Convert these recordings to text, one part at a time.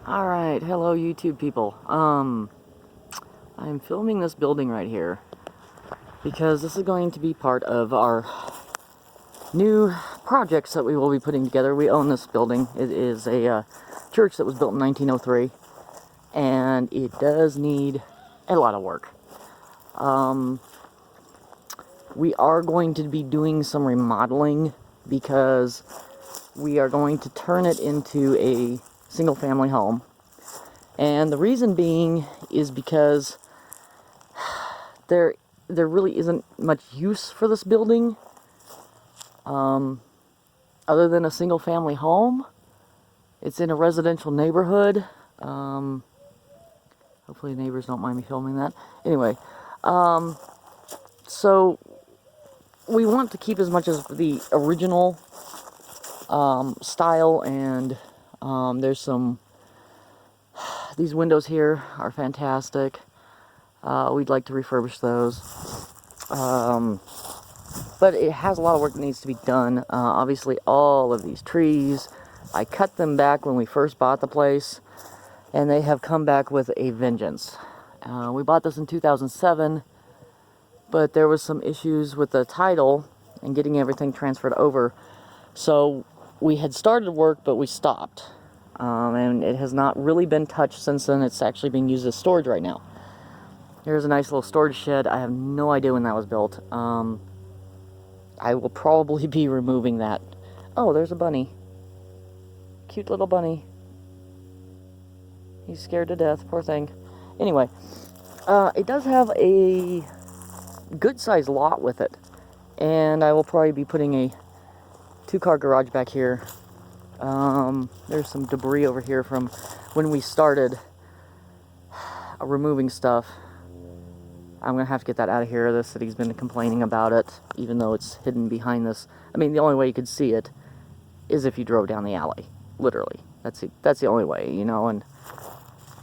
Alright, hello YouTube people. I'm filming this building right here because this is going to be part of our new projects that we will be putting together. We own this building. It is a church that was built in 1903, and it does need a lot of work. We are going to be doing some remodeling because we are going to turn it into a single-family home. And the reason being is because there really isn't much use for this building other than a single-family home. It's in a residential neighborhood. Hopefully neighbors don't mind me filming that. Anyway, so we want to keep as much as the original style, and there's some... These windows here are fantastic. We'd like to refurbish those. But it has a lot of work that needs to be done. Obviously, all of these trees, I cut them back when we first bought the place, and they have come back with a vengeance. We bought this in 2007, but there was some issues with the title and getting everything transferred over. So we had started work, but we stopped. And it has not really been touched since then. It's actually being used as storage right now. Here's a nice little storage shed. I have no idea when that was built. I will probably be removing that. Oh, there's a bunny. Cute little bunny. He's scared to death, poor thing. Anyway, it does have a good-sized lot with it. And I will probably be putting a two-car garage back here. There's some debris over here from when we started removing stuff. I'm gonna have to get that out of here. The city's been complaining about it, even though it's hidden behind this. I mean, the only way you could see it is if you drove down the alley, literally. That's the only way, you know. And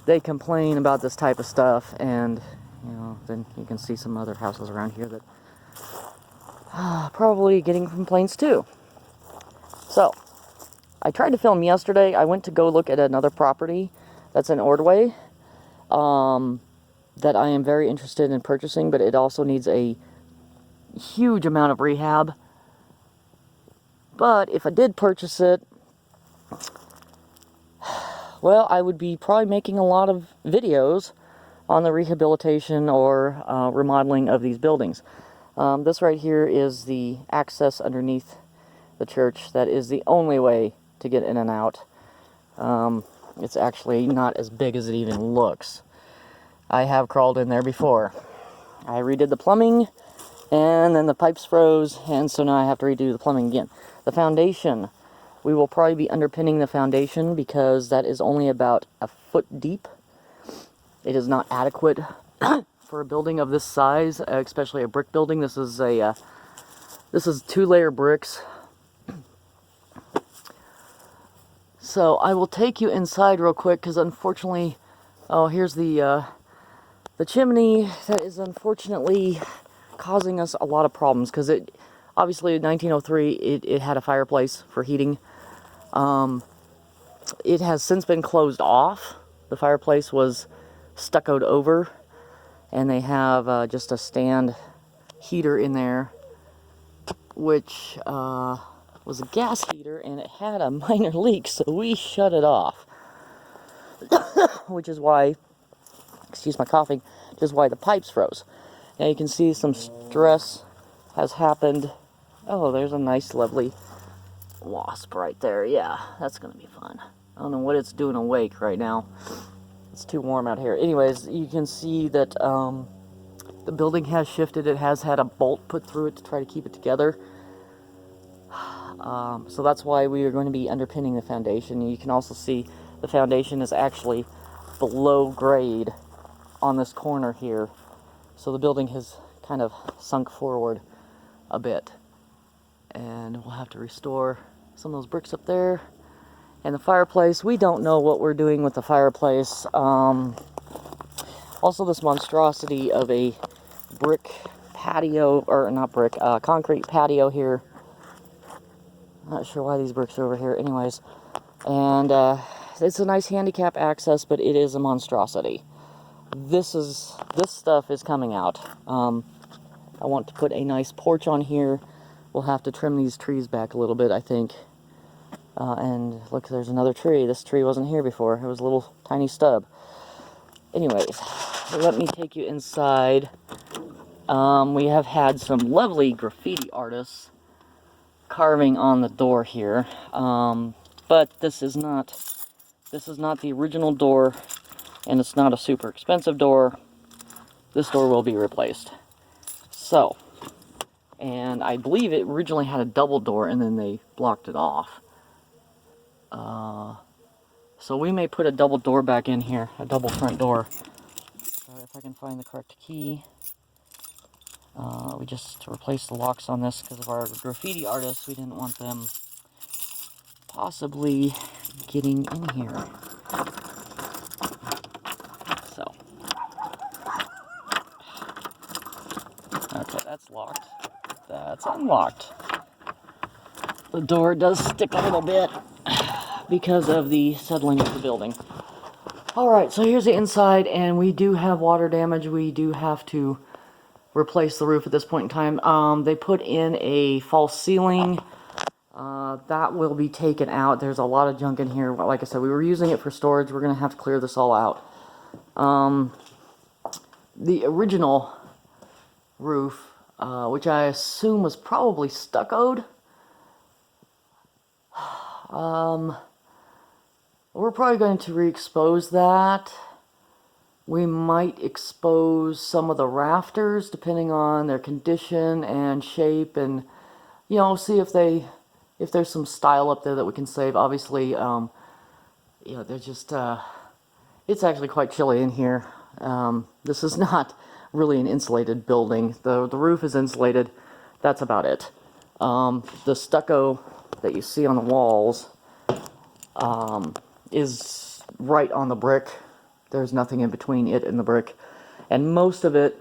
they complain about this type of stuff, and you know, then you can see some other houses around here that probably getting complaints too. So I tried to film yesterday. I went to go look at another property that's in Ordway that I am very interested in purchasing, but it also needs a huge amount of rehab. But if I did purchase it, well, I would be probably making a lot of videos on the rehabilitation or remodeling of these buildings. This right here is the access underneath the church. That is the only way to get in and out. It's actually not as big as it even looks. I have crawled in there before. I redid the plumbing, and then the pipes froze, and so now I have to redo the plumbing again. The foundation, we will probably be underpinning the foundation because that is only about a foot deep. It is not adequate for a building of this size, especially a brick building. This is two-layer bricks. So I will take you inside real quick because unfortunately, oh, here's the chimney that is unfortunately causing us a lot of problems because it, obviously in 1903, it had a fireplace for heating. It has since been closed off. The fireplace was stuccoed over, and they have just a stand heater in there, which was a gas heater, and it had a minor leak, so we shut it off. Which is why, excuse my coughing, which is why the pipes froze. Now you can see some stress has happened. Oh, there's a nice, lovely wasp right there. Yeah, that's gonna be fun. I don't know what it's doing awake right now. It's too warm out here. Anyways, you can see that the building has shifted. It has had a bolt put through it to try to keep it together. So that's why we are going to be underpinning the foundation. You can also see the foundation is actually below grade on this corner here. So the building has kind of sunk forward a bit. And we'll have to restore some of those bricks up there. And the fireplace, we don't know what we're doing with the fireplace. Also this monstrosity of a brick patio, or not brick, concrete patio here. Not sure why these bricks are over here anyways. And it's a nice handicap access, but it is a monstrosity. This stuff is coming out. I want to put a nice porch on here. We'll have to trim these trees back a little bit, I think. And look, there's another tree. This tree wasn't here before. It was a little tiny stub. Anyways, let me take you inside. We have had some lovely graffiti artists carving on the door here. But this is not the original door, and it's not a super expensive door. This door will be replaced. So, and I believe it originally had a double door and then they blocked it off. So we may put a double door back in here, a double front door. If I can find the correct key. We just replaced the locks on this because of our graffiti artists. We didn't want them possibly getting in here. So. Okay, that's locked. That's unlocked. The door does stick a little bit because of the settling of the building. Alright, so here's the inside, and we do have water damage. We do have to replace the roof at this point in time. They put in a false ceiling. That will be taken out. There's a lot of junk in here. Like I said, we were using it for storage. We're going to have to clear this all out. The original roof, which I assume was probably stuccoed, we're probably going to re-expose that. We might expose some of the rafters depending on their condition and shape, and you know, see if there's some style up there that we can save. Obviously, you know, they're just it's actually quite chilly in here. This is not really an insulated building. The roof is insulated. That's about it. The stucco that you see on the walls is right on the brick. There's nothing in between it and the brick, and most of it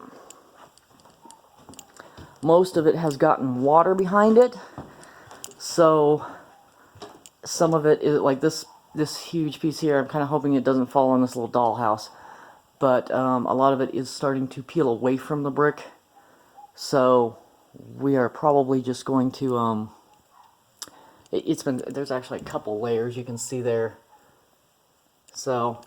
has gotten water behind it. So some of it is like this huge piece here. I'm kind of hoping it doesn't fall on this little dollhouse, but a lot of it is starting to peel away from the brick. So we are probably just going to there's actually a couple layers you can see there. So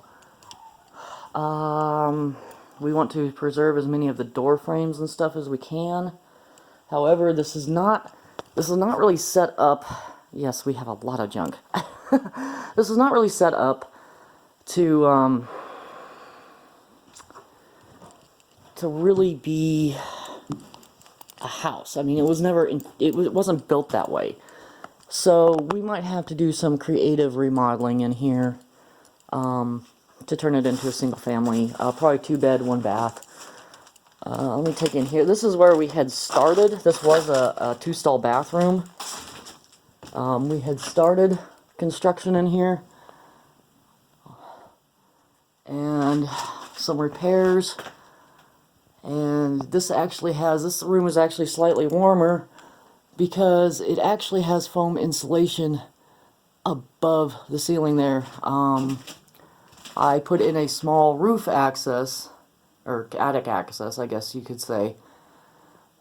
we want to preserve as many of the door frames and stuff as we can. However, this is not really set up. Yes, we have a lot of junk. This is not really set up to really be a house. I mean, it wasn't built that way. So we might have to do some creative remodeling in here to turn it into a single family. Probably 2-bed, 1-bath. Let me take in here. This is where we had started. This was a 2-stall bathroom. We had started construction in here. And some repairs. And this room is actually slightly warmer because it actually has foam insulation above the ceiling there. I put in a small roof access, or attic access, I guess you could say.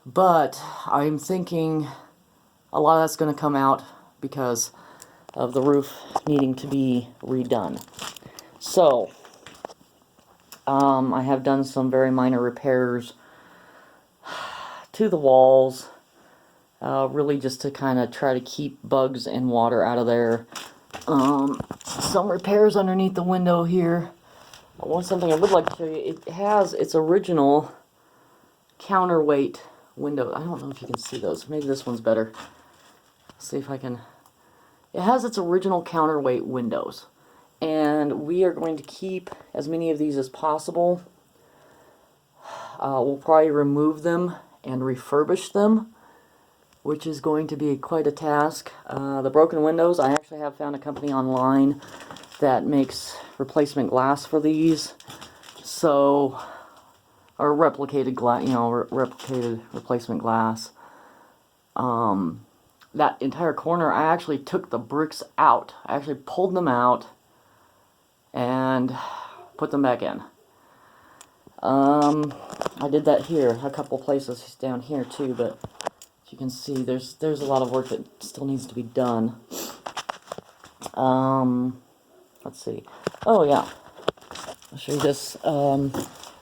But I'm thinking a lot of that's going to come out because of the roof needing to be redone. So, I have done some very minor repairs to the walls, really just to kind of try to keep bugs and water out of there. Some repairs underneath the window here. Something I would like to show you. It has its original counterweight window. I don't know if you can see those. Maybe this one's better. Let's see if I can. It has its original counterweight windows. And we are going to keep as many of these as possible. We'll probably remove them and refurbish them, which is going to be quite a task. The broken windows, I actually have found a company online that makes replacement glass for these. So, or replicated glass, replicated replacement glass. That entire corner, I actually took the bricks out. I actually pulled them out, and put them back in. I did that here, a couple places down here too, but as you can see, there's a lot of work that still needs to be done. Let's see. Oh yeah, I'll show you this.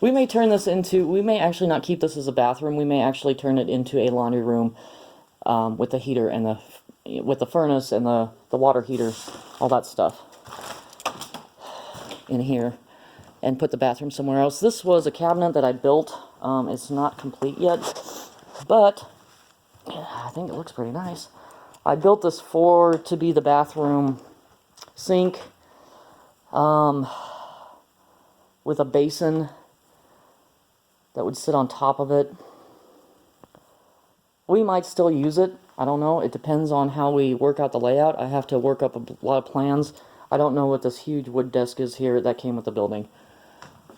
We may turn this into, we may actually not keep this as a bathroom, we may actually turn it into a laundry room, with the heater and with the furnace and the water heater, all that stuff in here, and put the bathroom somewhere else. This was a cabinet that I built. It's not complete yet, but I think it looks pretty nice. I built this to be the bathroom sink, with a basin that would sit on top of it. We might still use it. I don't know. It depends on how we work out the layout. I have to work up a lot of plans. I don't know what this huge wood desk is here. That came with the building.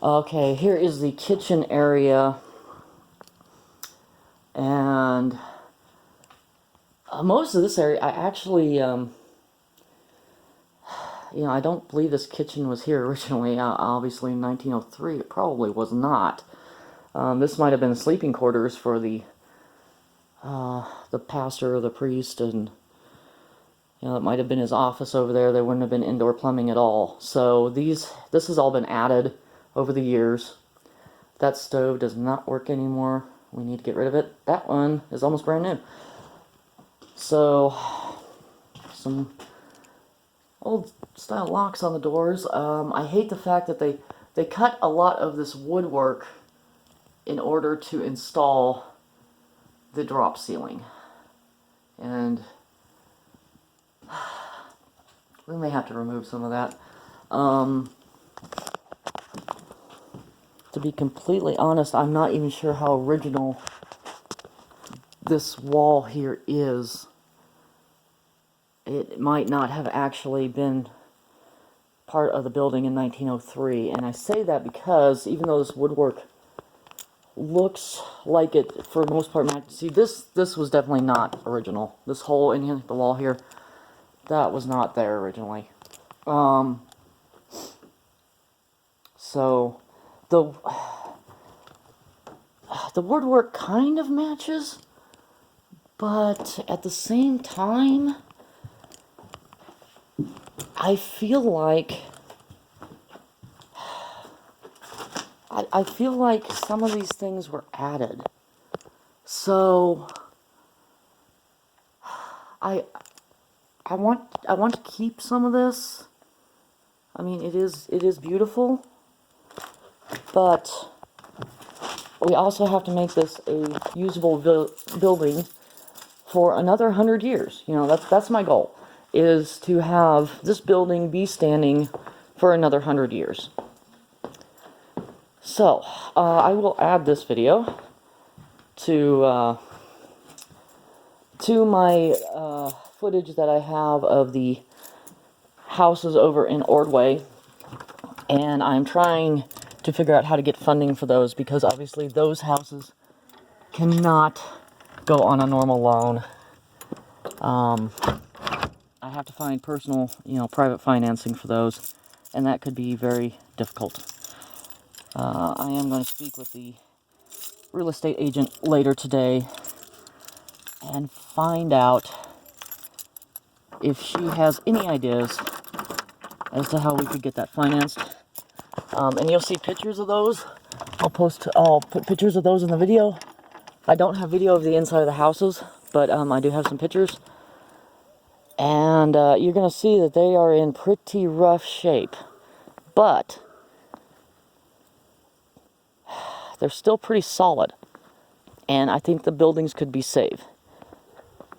Okay, here is the kitchen area. And most of this area, I actually, you know, I don't believe this kitchen was here originally. Obviously in 1903, it probably was not. This might have been sleeping quarters for the pastor or the priest, and you know, it might have been his office over there. There wouldn't have been indoor plumbing at all. So this has all been added over the years. That stove does not work anymore. We need to get rid of it. That one is almost brand new. So some old style locks on the doors. I hate the fact that they cut a lot of this woodwork in order to install the drop ceiling, and we may have to remove some of that. To be completely honest, I'm not even sure how original this wall here is. It might not have actually been part of the building in 1903, and I say that because even though this woodwork looks like it for the most part, see, this was definitely not original. This hole in here, the wall here, that was not there originally. So the woodwork kind of matches, but at the same time, I feel like some of these things were added. So I want to keep some of this. I mean, it is beautiful, but we also have to make this a usable building for another 100 years. You know, that's my goal, is to have this building be standing for another 100 years. So, I will add this video to my footage that I have of the houses over in Ordway, and I'm trying to figure out how to get funding for those, because obviously those houses cannot go on a normal loan. I have to find personal, private financing for those, and that could be very difficult. I am going to speak with the real estate agent later today and find out if she has any ideas as to how we could get that financed. And you'll see pictures of those. I'll put pictures of those in the video. I don't have video of the inside of the houses, but I do have some pictures. And you're going to see that they are in pretty rough shape. But they're still pretty solid. And I think the buildings could be saved.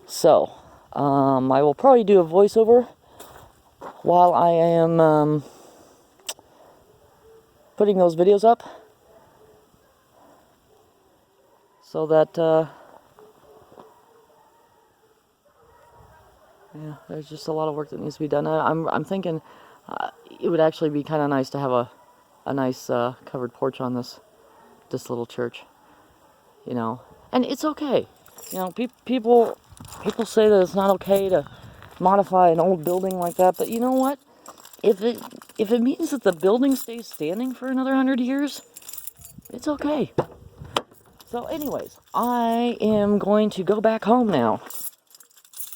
So, I will probably do a voiceover while I am putting those videos up, so that yeah, there's just a lot of work that needs to be done. I'm thinking it would actually be kind of nice to have a nice covered porch on this little church, and it's okay. People say that it's not okay to modify an old building like that, but you know what? If if it means that the building stays standing for another 100 years, it's okay. So anyways, I am going to go back home now.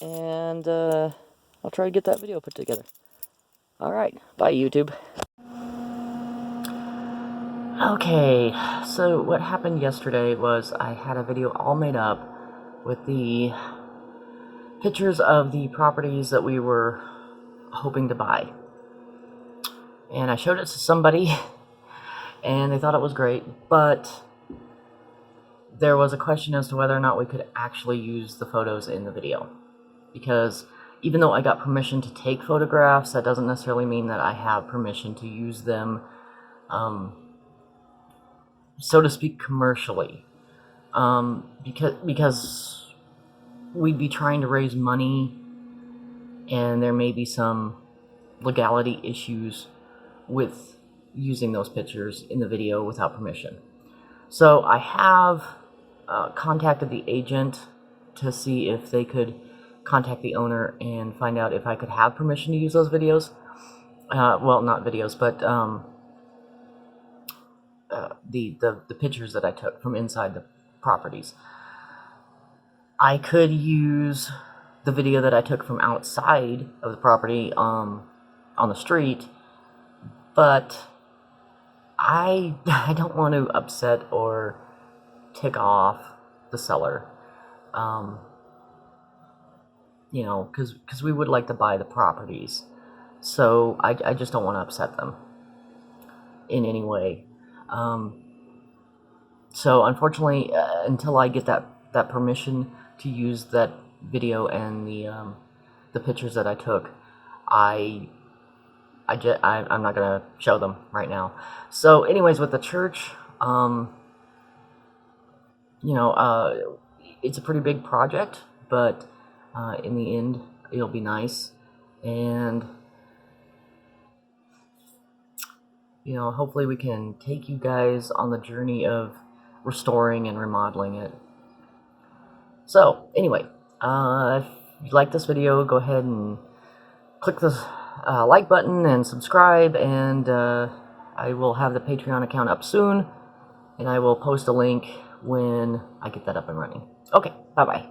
And I'll try to get that video put together. Alright, bye YouTube. Okay, so what happened yesterday was I had a video all made up with the pictures of the properties that we were hoping to buy. And I showed it to somebody, and they thought it was great, but there was a question as to whether or not we could actually use the photos in the video. Because even though I got permission to take photographs, that doesn't necessarily mean that I have permission to use them, so to speak, commercially. Because we'd be trying to raise money, and there may be some legality issues with using those pictures in the video without permission. So I have contacted the agent to see if they could contact the owner and find out if I could have permission to use those videos. Well, not videos, but the pictures that I took from inside the properties. I could use the video that I took from outside of the property on the street, but I don't want to upset or tick off the seller. You know, because we would like to buy the properties. So I just don't want to upset them in any way. So unfortunately, until I get that permission to use that video and the pictures that I took, I'm not gonna show them right now. So anyways, with the church, you know, it's a pretty big project, but in the end, it'll be nice. And you know, hopefully we can take you guys on the journey of restoring and remodeling it. So, anyway, if you like this video, go ahead and click the like button and subscribe, and I will have the Patreon account up soon, and I will post a link when I get that up and running. Okay, bye-bye.